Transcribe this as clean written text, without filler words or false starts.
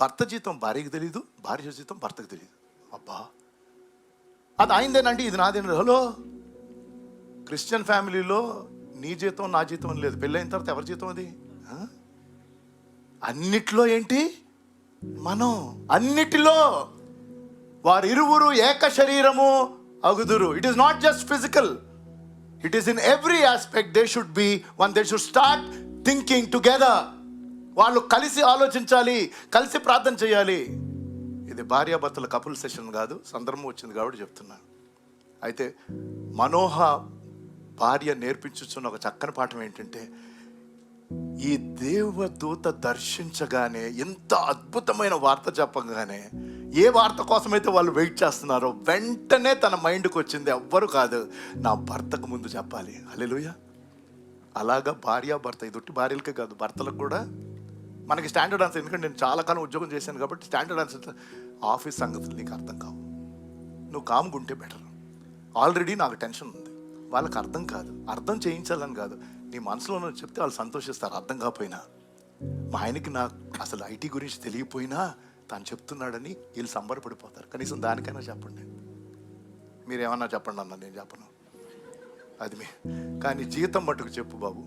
భర్త జీతం భార్యకి తెలియదు, భార్య జీతం భర్తకు తెలియదు. అబ్బా, అది ఆయనదేనండి, ఇది నాదేనండి. హలో, క్రిస్టియన్ ఫ్యామిలీలో నీ జీతం నా జీతం అని లేదు. పెళ్ళైన తర్వాత ఎవరి జీతం అది? అన్నిట్లో ఏంటి మనం, అన్నిటిలో వారిరువురు ఏక శరీరము అగుదురు. It is not just physical, it is in every aspect. They should be one, they should start thinking together. వాళ్ళు కలిసి ఆలోచించాలి, కలిసి ప్రార్థన చేయాలి. ఇది భార్యాభర్తల కపుల్ సెషన్ కాదు, సందర్భం వచ్చింది కాబట్టి చెప్తున్నాను. అయితే మనోహ భార్య నేర్పించుచున్న ఒక చక్కని పాఠం ఏంటంటే, ఈ దేవదూత దర్శించగానే, ఎంత అద్భుతమైన వార్త చెప్పగానే, ఏ వార్త కోసమైతే వాళ్ళు వెయిట్ చేస్తున్నారో వెంటనే తన మైండ్కి వచ్చింది, ఎవ్వరు కాదు, నా భర్తకు ముందు చెప్పాలి. హల్లెలూయా. అలాగా భార్యాభర్త, ఇది ఒట్టి భార్యలకే కాదు, భర్తలకు కూడా. మనకి స్టాండర్డ్ ఆన్సర్, ఎందుకంటే నేను చాలా కాలం ఉద్యోగం చేశాను కాబట్టి స్టాండర్డ్ ఆన్సర్, ఆఫీస్ సంగతులు నీకు అర్థం కావు, నువ్వు కామ్గుంటే బెటర్. ఆల్రెడీ నాకు టెన్షన్ ఉంది, వాళ్ళకి అర్థం కాదు, అర్థం చేయించాలని కాదు, నీ మనసులో చెప్తే వాళ్ళు సంతోషిస్తారు, అర్థం కాకపోయినా. మా ఆయనకి నాకు అసలు ఐటీ గురించి తెలియపోయినా తను చెప్తున్నాడని వీళ్ళు సంబరపడిపోతారు. కనీసం దానికైనా చెప్పండి. మీరేమన్నా చెప్పండి అన్న, నేను చెప్పను, అది మీ. కానీ జీతం మట్టుకు చెప్పు బాబు.